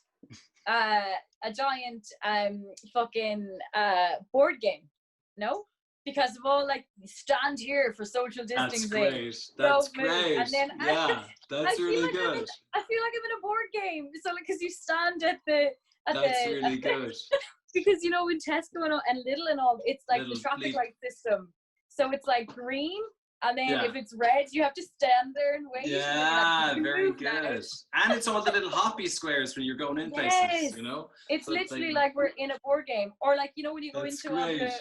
S3: fucking board game? No? because of all like stand here for social
S2: That's
S3: distancing.
S2: great. That's
S3: Don't move.
S2: great.
S3: And then
S2: Yeah, that's really
S3: like
S2: good.
S3: I feel like I'm in a board game. So like, because you stand at the
S2: That's really good.
S3: because you know in Tesco and Lidl and all, it's like
S2: Little
S3: the traffic
S2: bleep.
S3: light system. So it's like green, and then
S2: Yeah.
S3: if it's red, you have to stand there and wait.
S2: Yeah,
S3: and
S2: very
S3: move now.
S2: good. And it's all the little hoppy squares when you're going in
S3: Yes.
S2: places, you know?
S3: It's
S2: So it's
S3: literally like we're in a board game, or like you know when you go
S2: That's
S3: into all
S2: great.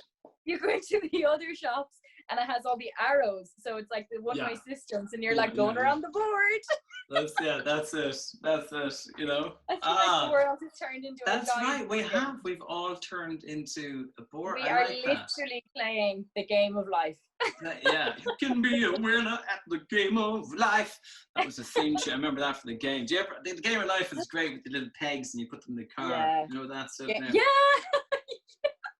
S3: you go into the other shops and it has all the arrows, so it's like the one-way systems, and you're like going around the board.
S2: That's it, you know?
S3: I feel like the world has turned into a
S2: That's
S3: giant
S2: right,
S3: board game.
S2: we've all turned into a board.
S3: We
S2: I
S3: are
S2: like that.
S3: literally playing the game of life.
S2: Yeah, you can be a winner at the game of life. That was the theme tune. I remember that for the game. Do you ever? The game of life is great with the little pegs and you put them in the car.
S3: Yeah.
S2: You know that stuff.
S3: Yeah.
S2: Now?
S3: Yeah.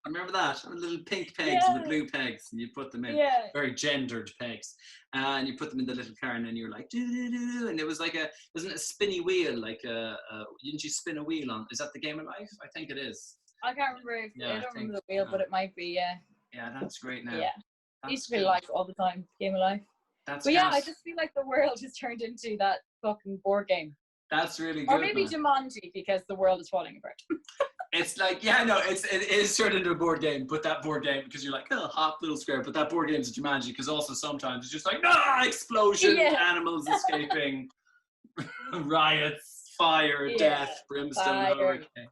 S2: Remember that? The little pink pegs and the blue pegs, and you put them in.
S3: Yeah.
S2: Very gendered pegs, and you put them in the little car, and then you're like, doo-doo-doo-doo, and it was like wasn't it a spinny wheel? Like didn't you spin a wheel on? Is that the game of life? I think it is.
S3: I can't remember if
S2: Yeah,
S3: I don't remember the wheel, but it might be. Yeah.
S2: Yeah, that's great now.
S3: Yeah.
S2: That's
S3: Used to be
S2: good.
S3: life all the time. Game of life.
S2: That's
S3: But yeah,
S2: gas.
S3: I just feel like the world has turned into that fucking board game.
S2: That's really good.
S3: Or maybe
S2: man.
S3: Jumanji, because the world is falling apart.
S2: It's like, yeah, no, it is turned into a board game, but that board game, because you're like, oh, hop, little square, but that board game's a Jumanji, because also sometimes it's just like, explosion, animals escaping, riots, fire, death, brimstone, hurricane.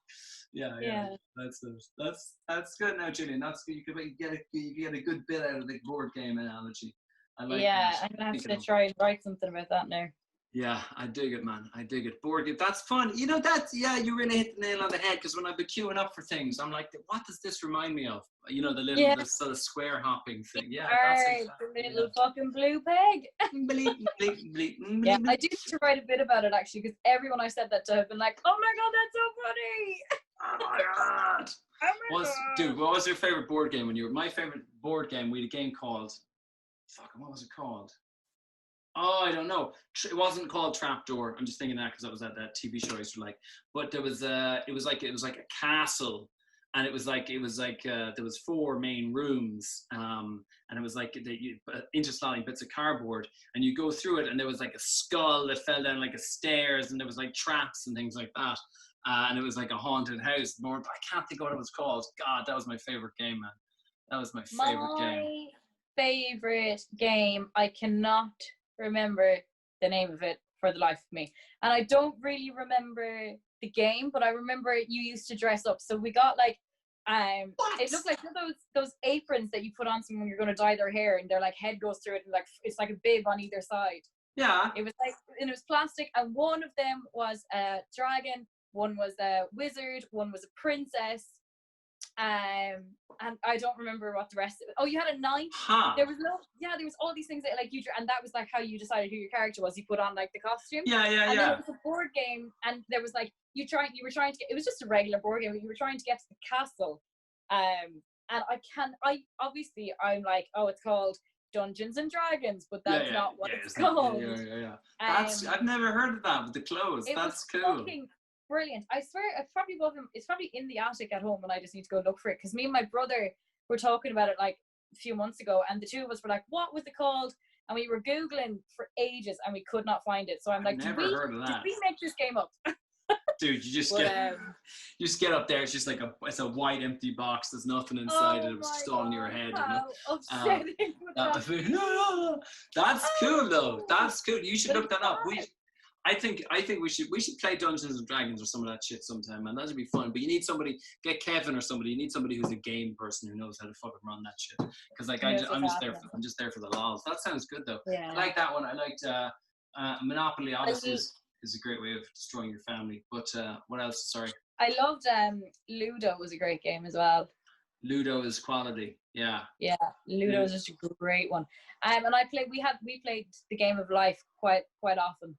S2: Yeah. That's it. That's good now, Gillian. That's good. You get a good bit out of the board game analogy. I like that.
S3: I'm gonna have to try and write something about that now.
S2: Yeah, I dig it, man. I dig it. Board game. That's fun. You know, you really hit the nail on the head, because when I've been queuing up for things, I'm like, what does this remind me of? You know, the sort of square hopping thing. Yeah, that's exactly,
S3: the little fucking blue peg.
S2: bleep, bleep, bleep, bleep.
S3: Yeah, I do need to write a bit about it actually, because everyone I said that to have been like, oh my god, that's so funny.
S2: Oh my god. Dude, what was your favorite board game when you were? My favorite board game, we had a game called, what was it called? Oh, I don't know. It wasn't called Trapdoor. I'm just thinking that because that was that TV show I used to like. But there was it was like a castle, and it was like there was 4 main rooms, and it was like interslotting bits of cardboard, and you go through it, and there was like a skull that fell down like a stairs, and there was like traps and things like that, and it was like a haunted house. I can't think of what it was called. God, that was my favorite game, man. That was my favorite game.
S3: My favorite game. I cannot remember the name of it for the life of me, and I don't really remember the game, but I remember you used to dress up. So we got like it looked like those aprons that you put on someone when you're going to dye their hair, and their like head goes through it, and like it's like a bib on either side.
S2: Yeah,
S3: it was like, and it was plastic, and one of them was a dragon, one was a wizard, one was a princess, and I don't remember what the rest of it. Oh, you had a knight. There was all these things that like you, and that was like how you decided who your character was. You put on like the costume. And then it was a board game, and there was like you were trying to get. It was just a regular board game, but you were trying to get to the castle. And I'm like, oh, it's called Dungeons and Dragons, but that's not what it's called.
S2: Yeah. I've never heard of that with the clothes. That's cool.
S3: Brilliant. I swear it's probably in the attic at home, and I just need to go look for it, because me and my brother were talking about it like a few months ago, and the two of us were like, what was it called? And we were Googling for ages and we could not find it. So I'm like, did we make this game up?
S2: Dude, you just get up there, it's just like it's a white empty box, there's nothing inside it, was just all in your head. That's cool though. That's cool. You should look that up. I think we should play Dungeons and Dragons or some of that shit sometime, man. That'd be fun. But you need somebody, get Kevin or somebody. You need somebody who's a game person who knows how to fucking run that shit. Because like I'm just there for the lols. That sounds good though. Yeah. I like that one. I liked Monopoly. Obviously is a great way of destroying your family. But what else? Sorry.
S3: I loved Ludo. Was a great game as well.
S2: Ludo is quality. Yeah. Yeah,
S3: Ludo is just a great one. And we played the game of life quite often.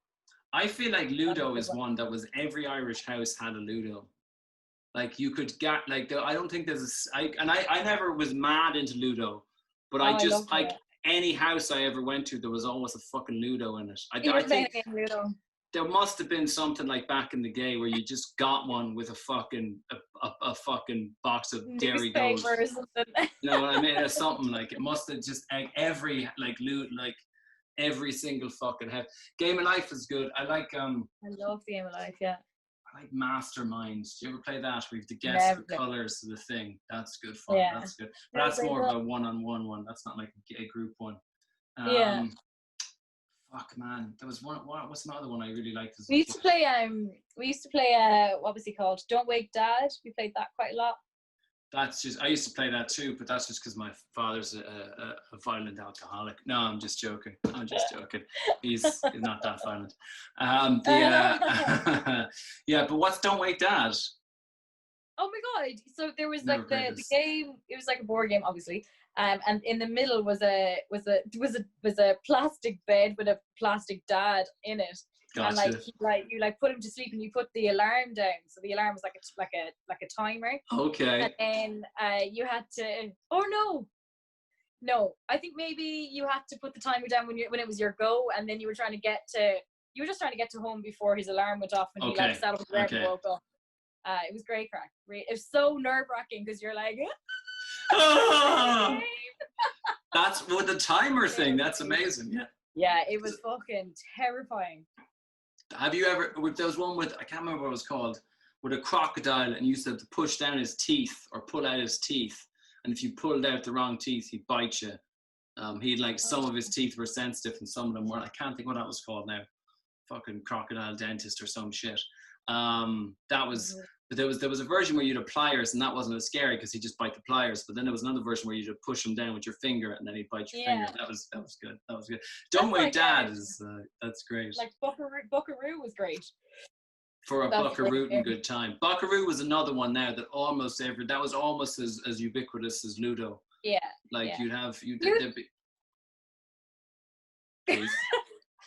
S2: I feel like Ludo is one that was every Irish house had a Ludo. Like you could get like I don't think there's I never was mad into Ludo, but I just like any house I ever went to, there was always a fucking Ludo in it. I think Ludo. there must have been something like back in the day where you just got one with a fucking box of Dairy Gold.
S3: Newspaper or something.
S2: You know what I mean? Or something like it must have just every every single fucking head. Game of Life is good. I like
S3: I love the Game of Life, yeah.
S2: I like Mastermind. Do you ever play that? We have to guess the colours of the thing. That's good fun.
S3: Yeah.
S2: That's good. But that's more of a one-on-one one. That's not like a group one.
S3: Yeah.
S2: Fuck man, there was one. What's another one I really liked?
S3: We used to play. What was he called? Don't Wake Dad. We played that quite a lot.
S2: That's just. I used to play that too, but that's just because my father's a violent alcoholic. No, I'm just joking. He's not that violent. Yeah, but what's Don't Wake Dad?
S3: Oh my god! So there was like the game. It was like a board game, obviously. And in the middle was a plastic bed with a plastic dad in it.
S2: Gotcha.
S3: And you put him to sleep and you put the alarm down. So the alarm was like a timer.
S2: Okay.
S3: And then you had to. Oh no! I think maybe you had to put the timer down when it was your go, and then you were just trying to get to home before his alarm went off, and he sat up with the and woke up. It was great crack. It was so nerve-wracking because you're like.
S2: That's with the timer thing. That's amazing.
S3: Yeah, it was fucking terrifying.
S2: Have you ever? There was one with I can't remember what it was called, with a crocodile, and you used to have to push down his teeth or pull out his teeth, and if you pulled out the wrong teeth, he'd bite you. He'd like some of his teeth were sensitive, and some of them were. I can't think what that was called now. Fucking crocodile dentist or some shit. That was. But there was a version where you'd have pliers, and that wasn't as scary because he'd just bite the pliers. But then there was another version where you'd push him down with your finger, and then he'd bite your finger. That was good. That was good. Don't Wake Dad is that's great.
S3: Like Buckaroo was great.
S2: For a Buckaroo and good time. Buckaroo was another one now that that was almost as ubiquitous as Ludo.
S3: Yeah.
S2: Like
S3: yeah.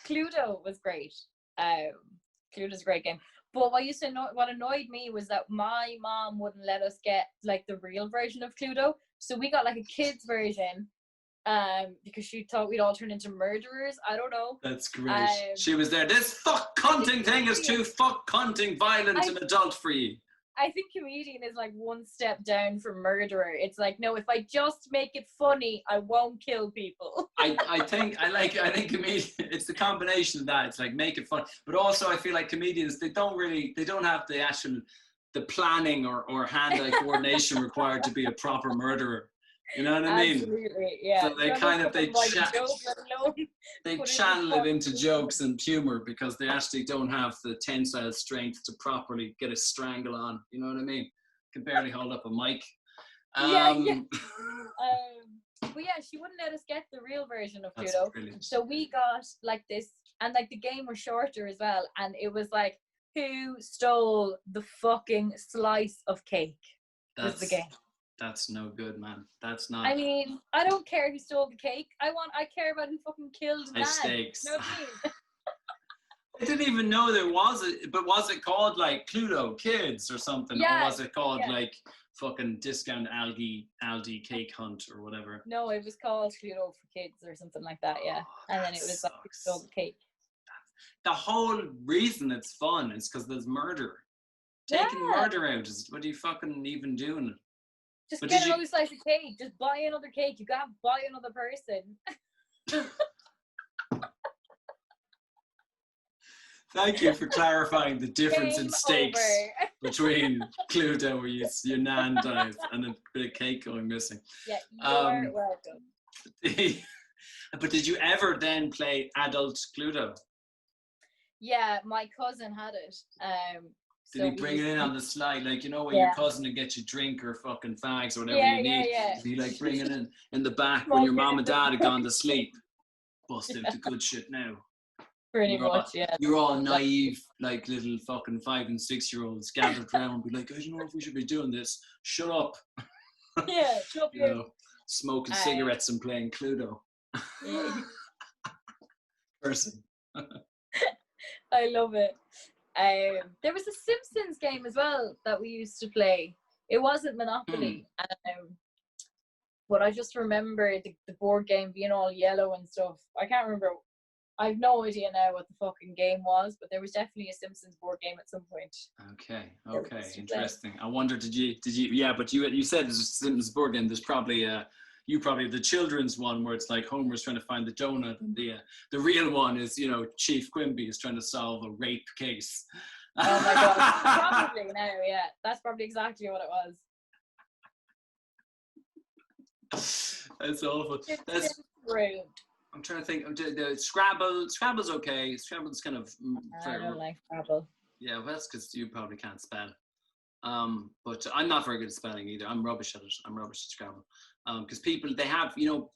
S3: Cluedo was great. Cluedo's a great game. But what annoyed me was that my mom wouldn't let us get like the real version of Cluedo. So we got like a kid's version because she thought we'd all turn into murderers. I don't know.
S2: That's great. She was there. This fuck cunting thing is too fuck cunting violent and adult free.
S3: I think comedian is like one step down from murderer. It's like, no, if I just make it funny, I won't kill people.
S2: I think comedian, it's the combination of that. It's like make it fun. But also I feel like comedians, they don't have the planning or hand-eye coordination required to be a proper murderer. You know what I mean?
S3: Absolutely, yeah.
S2: So they channel it into jokes and humor because they actually don't have the tensile strength to properly get a strangle on. You know what I mean? Can barely hold up a mic.
S3: But yeah, she wouldn't let us get the real version of Cluedo. So we got like this, and like the game was shorter as well, and it was like, who stole the fucking slice of cake? Was the game.
S2: That's no good, man. That's not.
S3: I mean, I don't care who stole the cake. I care about who fucking killed Dad.
S2: Stakes.
S3: You know what I mean?
S2: I didn't even know there was it, but was it called like Cluedo Kids or something?
S3: Yeah,
S2: or was it called like fucking Discount Aldi Cake Hunt or whatever?
S3: No, it was called Cluedo for Kids or something like that, yeah. And then it was like who stole the cake.
S2: The whole reason it's fun is because there's murder. Taking murder out is what are you fucking even doing?
S3: Just get another slice of cake. Just buy another cake. You can't buy another person.
S2: Thank you for clarifying the difference in stakes between Cluedo where your nan dies and a bit of cake going missing.
S3: Yeah, you're welcome.
S2: But did you ever then play adult Cluedo?
S3: Yeah, my cousin had it.
S2: Did he bring it in on the slide, like, you know, when your cousin would get you drink or fucking fags or whatever you need? Did he like bring it in the back when your mom and dad had gone to sleep? Bust out the good shit now.
S3: Pretty much, yeah.
S2: You're all naive, like little fucking 5 and 6 year olds gathered around, be like, I don't know if we should be doing this. Shut up.
S3: Yeah, shut up.
S2: You know, smoking cigarettes and playing Cluedo.
S3: Yeah.
S2: Person.
S3: I love it. There was a Simpsons game as well that we used to play. It wasn't Monopoly, but I just remember the board game being all yellow and stuff. I can't remember. I've no idea now what the fucking game was, but there was definitely a Simpsons board game at some point.
S2: Okay,
S3: That we used to play.
S2: interesting. I wonder, did you? Yeah, but you said there's a Simpsons board game. There's probably you probably the children's one where it's like Homer's trying to find the donut, and the real one is, you know, Chief Quimby is trying to solve a rape case.
S3: Oh my god, probably now, yeah. That's probably exactly what it was.
S2: That's awful.
S3: It's rude.
S2: I'm trying to think. The Scrabble. Scrabble's okay. Scrabble's kind of.
S3: I don't like Scrabble.
S2: Yeah, well, that's because you probably can't spell. But I'm not very good at spelling either. I'm rubbish at it. I'm rubbish at Scrabble. Because people, they have, you know,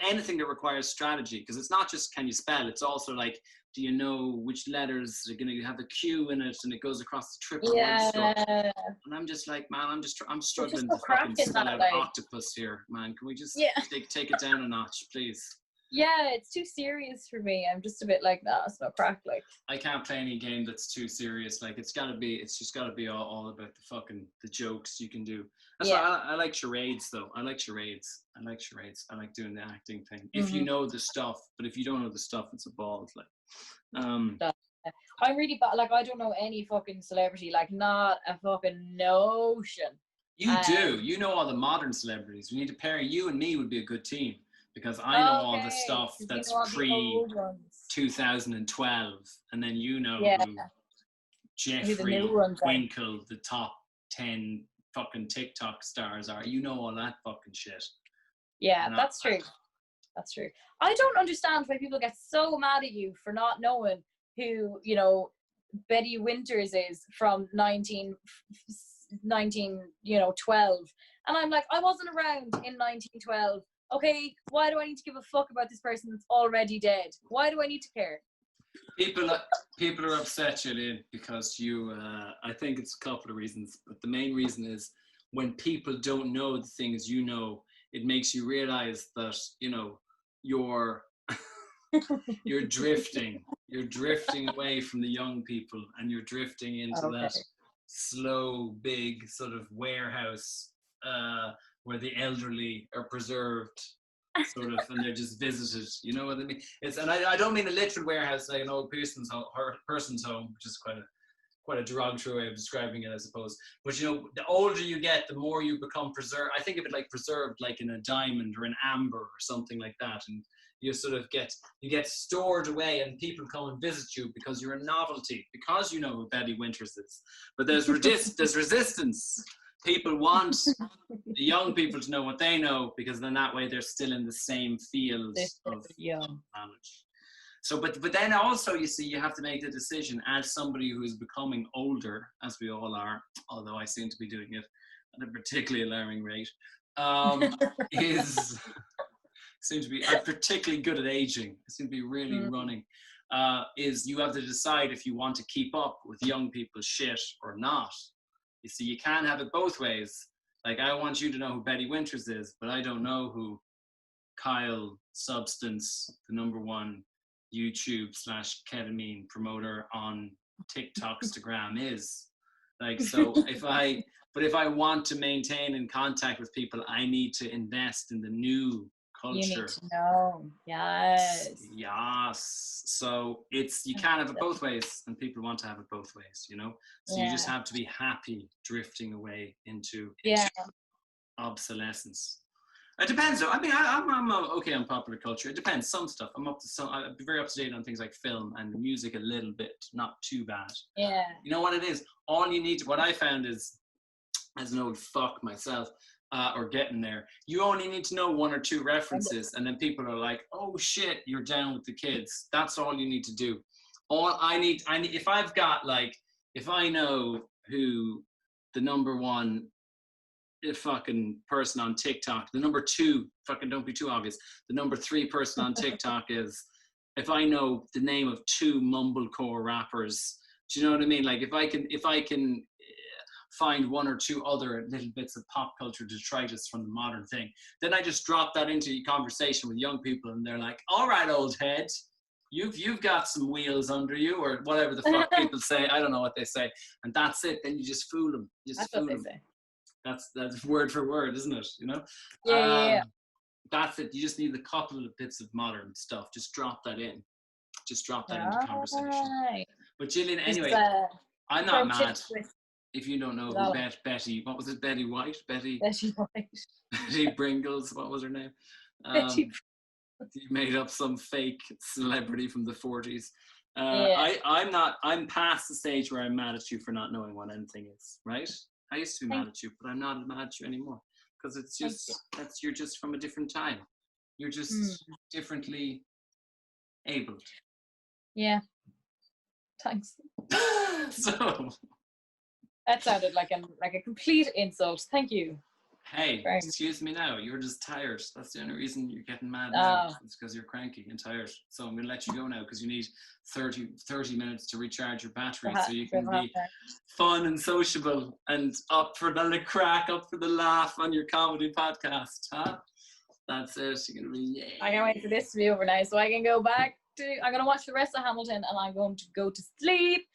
S2: anything that requires strategy, because it's not just can you spell, it's also like, do you know which letters are going to have a Q in it and it goes across the triple word stuff. And I'm just like, man, I'm struggling to fucking spell out octopus here, man. Can we just take it down a notch, please?
S3: Yeah, it's too serious for me. I'm just a bit like, nah, it's not crack. Like,
S2: I can't play any game that's too serious. Like, it's just gotta be all about the jokes you can do. That's why I like charades though. I like charades. I like doing the acting thing. If you know the stuff, but if you don't know the stuff, it's a ball. It's like,
S3: I'm really bad. Like, I don't know any fucking celebrity. Like, not a fucking notion.
S2: You do. You know all the modern celebrities. We need to pair. You and me would be a good team. Because I know all the stuff that's pre 2012, and then you know who Jeffrey Winkle, the top 10 fucking TikTok stars are. You know all that fucking shit.
S3: Yeah, and that's true. That's true. I don't understand why people get so mad at you for not knowing who, you know, Betty Winters is from 1912. And I'm like, I wasn't around in 1912. Okay, why do I need to give a fuck about this person that's already dead? Why do I need to care?
S2: People are upset, Julian, because you. I think it's a couple of reasons, but the main reason is when people don't know the things you know, it makes you realize that, you know, you're drifting. You're drifting away from the young people, and you're drifting into that slow, big sort of warehouse. Where the elderly are preserved, sort of, and they're just visited. You know what I mean? And I don't mean a literal warehouse, like an old person's home, which is quite a derogatory way of describing it, I suppose. But you know, the older you get, the more you become preserved. I think of it like preserved, like in a diamond or an amber or something like that, and you sort of get stored away, and people come and visit you because you're a novelty, because you know who Betty Winters is. But there's resistance. People want the young people to know what they know, because then that way they're still in the same field of knowledge. So, but then also, you see, you have to make the decision as somebody who is becoming older, as we all are, although I seem to be doing it at a particularly alarming rate, seems to be, I'm particularly good at aging. I seem to be really running. Is you have to decide if you want to keep up with young people's shit or not. You see, you can't have it both ways. Like, I want you to know who Betty Winters is, but I don't know who Kyle Substance, the #1 YouTube/ketamine promoter on TikTokstagram is. Like, so if I want to maintain in contact with people, I need to invest in the new culture.
S3: You need to know. Yes.
S2: So you can't have it both ways, and people want to have it both ways, you know? So you just have to be happy drifting away into obsolescence. It depends though. I mean, I'm okay on popular culture. It depends. Some stuff. I'd be very up to date on things like film and music a little bit, not too bad.
S3: Yeah.
S2: You know what it is? All you need to, what I found is, as an old fuck myself, or getting there, you only need to know 1 or 2 references, and then people are like, oh shit, you're down with the kids. That's all you need to do. All I need, if I've got, like, if I know who the #1 fucking person on TikTok, the #2, fucking don't be too obvious, the #3 person on TikTok is, if I know the name of 2 mumblecore rappers, do you know what I mean? Like, if I can find 1 or 2 other little bits of pop culture detritus from the modern thing, then I just drop that into conversation with young people, and they're like, all right, old head, you've got some wheels under you, or whatever the fuck people say. I don't know what they say, and that's it. Then you just fool them.
S3: That's what they say.
S2: That's word for word, isn't it? You know?
S3: Yeah.
S2: That's it. You just need a couple of bits of modern stuff. Just drop that in. just drop that into conversation.
S3: Right.
S2: But Gillian,
S3: Just,
S2: anyway, I'm not
S3: friendship
S2: mad.
S3: with
S2: If you don't know who
S3: love.
S2: Betty, what was it? Betty White? Betty
S3: Betty White.
S2: Betty Pringles, what was her name?
S3: Betty.
S2: You made up some fake celebrity from the 40s.
S3: Yeah.
S2: I'm past the stage where I'm mad at you for not knowing what anything is, right? I used to be mad at you, but I'm not mad at you anymore. Because it's just, you're just from a different time. You're just differently abled.
S3: Yeah. Thanks.
S2: So,
S3: That sounded like a complete insult. Thank you.
S2: hey,
S3: Right.
S2: excuse me now. You're just tired. That's the only reason you're getting mad now.
S3: Oh.
S2: It's because you're cranky and tired. So I'm going to let you go now because you need 30 minutes to recharge your battery so you can be fun and sociable and up for the crack, up for the laugh on your comedy podcast. Huh? That's it. You're going to be, yay.
S3: I can't wait for this to be over now so I can go back to, I'm going to watch the rest of Hamilton and I'm going to go to sleep.